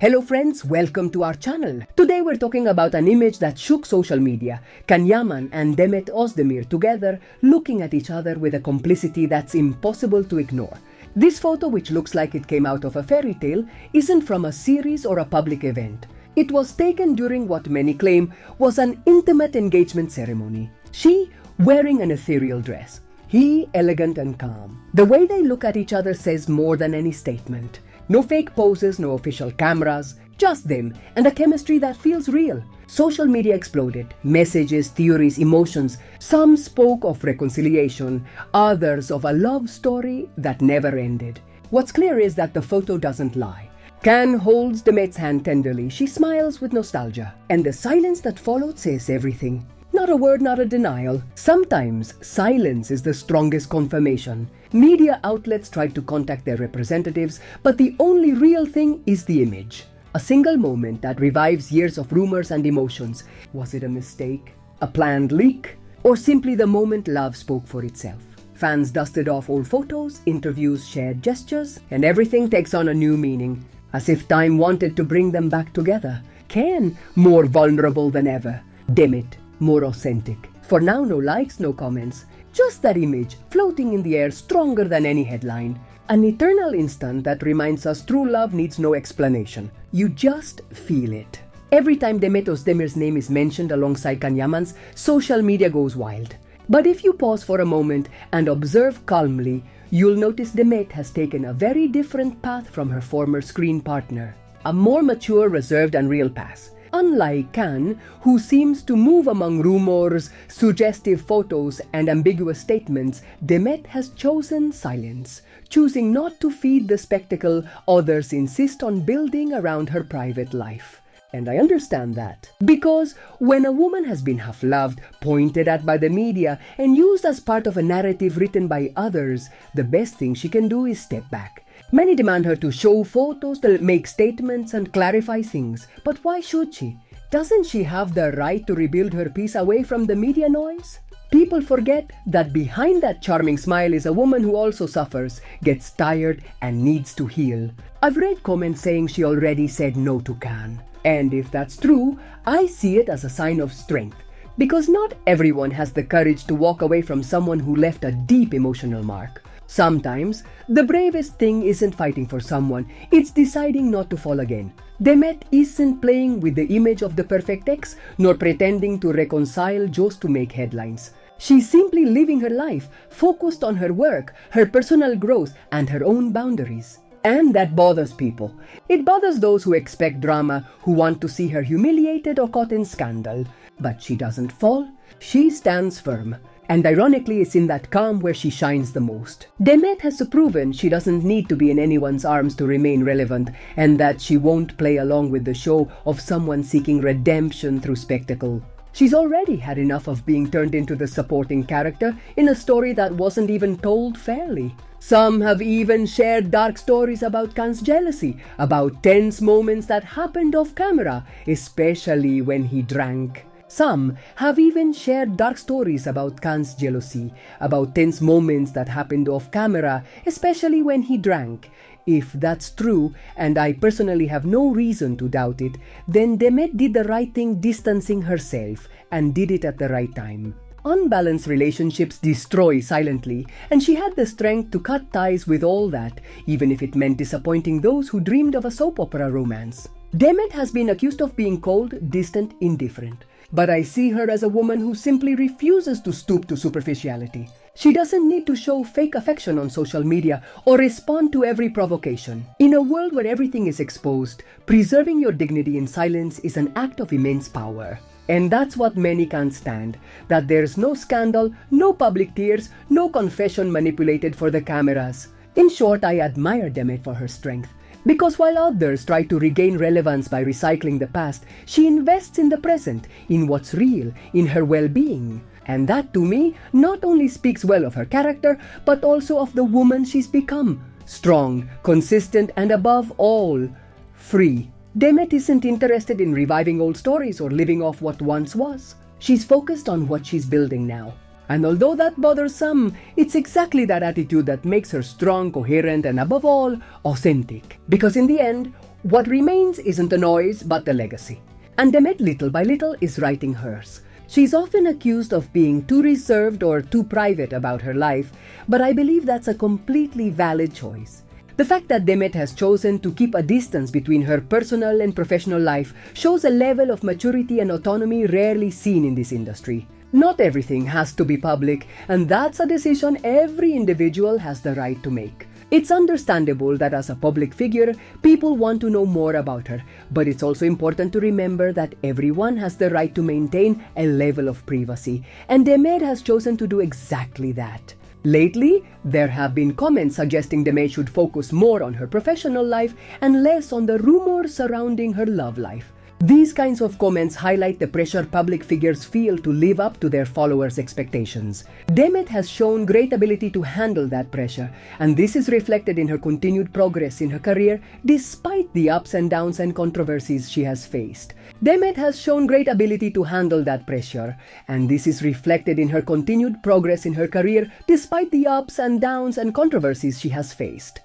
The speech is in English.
Hello friends, welcome to our channel. Today we're talking about an image that shook social media. Can Yaman and Demet Özdemir together looking at each other with a complicity that's impossible to ignore. This photo, which looks like it came out of a fairy tale, isn't from a series or a public event. It was taken during what many claim was an intimate engagement ceremony. She wearing an ethereal dress. He elegant and calm. The way they look at each other says more than any statement. No fake poses, no official cameras, just them and a chemistry that feels real. Social media exploded. Messages, theories, emotions. Some spoke of reconciliation, others of a love story that never ended. What's clear is that the photo doesn't lie. Can holds Demet's hand tenderly. She smiles with nostalgia. And the silence that followed says everything. Not a word, not a denial. Sometimes silence is the strongest confirmation. Media outlets tried to contact their representatives, but the only real thing is the image. A single moment that revives years of rumors and emotions. Was it a mistake, a planned leak, or simply the moment love spoke for itself? Fans dusted off old photos, interviews, shared gestures, and everything takes on a new meaning, as if time wanted to bring them back together. Ken, more vulnerable than ever. Demet, more authentic. For now, no likes, no comments. Just that image floating in the air, stronger than any headline. An eternal instant that reminds us true love needs no explanation. You just feel it. Every time Demet Özdemir's name is mentioned alongside Can Yaman's, social media goes wild. But if you pause for a moment and observe calmly, you'll notice Demet has taken a very different path from her former screen partner. A more mature, reserved and real path. Unlike Can, who seems to move among rumors, suggestive photos and ambiguous statements, Demet has chosen silence. Choosing not to feed the spectacle others insist on building around her private life. And I understand that. Because when a woman has been half-loved, pointed at by the media, and used as part of a narrative written by others, the best thing she can do is step back. Many demand her to show photos, to make statements and clarify things. But why should she? Doesn't she have the right to rebuild her peace away from the media noise? People forget that behind that charming smile is a woman who also suffers, gets tired and needs to heal. I've read comments saying she already said no to Can. And if that's true, I see it as a sign of strength. Because not everyone has the courage to walk away from someone who left a deep emotional mark. Sometimes, the bravest thing isn't fighting for someone, it's deciding not to fall again. Demet isn't playing with the image of the perfect ex, nor pretending to reconcile just to make headlines. She's simply living her life, focused on her work, her personal growth, and her own boundaries. And that bothers people. It bothers those who expect drama, who want to see her humiliated or caught in scandal. But she doesn't fall, she stands firm. And ironically, it's in that calm where she shines the most. Demet has proven she doesn't need to be in anyone's arms to remain relevant, and that she won't play along with the show of someone seeking redemption through spectacle. She's already had enough of being turned into the supporting character in a story that wasn't even told fairly. Some have even shared dark stories about Can's jealousy, about tense moments that happened off camera, especially when he drank. Some have even shared dark stories about Can's jealousy, about tense moments that happened off camera, especially when he drank. If that's true, and I personally have no reason to doubt it, then Demet did the right thing distancing herself, and did it at the right time. Unbalanced relationships destroy silently, and she had the strength to cut ties with all that, even if it meant disappointing those who dreamed of a soap opera romance. Demet has been accused of being cold, distant, indifferent. But I see her as a woman who simply refuses to stoop to superficiality. She doesn't need to show fake affection on social media or respond to every provocation. In a world where everything is exposed, preserving your dignity in silence is an act of immense power. And that's what many can't stand, that there's no scandal, no public tears, no confession manipulated for the cameras. In short, I admire Demet for her strength. Because while others try to regain relevance by recycling the past, she invests in the present, in what's real, in her well-being. And that, to me, not only speaks well of her character, but also of the woman she's become. Strong, consistent, and above all, free. Demet isn't interested in reviving old stories or living off what once was. She's focused on what she's building now. And although that bothers some, it's exactly that attitude that makes her strong, coherent, and above all, authentic. Because in the end, What remains isn't the noise, but the legacy. And Demet, little by little, is writing hers. She's often accused of being too reserved or too private about her life, but I believe that's a completely valid choice. The fact that Demet has chosen to keep a distance between her personal and professional life shows a level of maturity and autonomy rarely seen in this industry. Not everything has to be public, and that's a decision every individual has the right to make. It's understandable that as a public figure, people want to know more about her, but it's also important to remember that everyone has the right to maintain a level of privacy, and Demet has chosen to do exactly that. Lately, there have been comments suggesting Demet should focus more on her professional life and less on the rumors surrounding her love life. These kinds of comments highlight the pressure public figures feel to live up to their followers' expectations. Demet has shown great ability to handle that pressure, and this is reflected in her continued progress in her career despite the ups and downs and controversies she has faced. Demet has shown great ability to handle that pressure, and this is reflected in her continued progress in her career despite the ups and downs and controversies she has faced.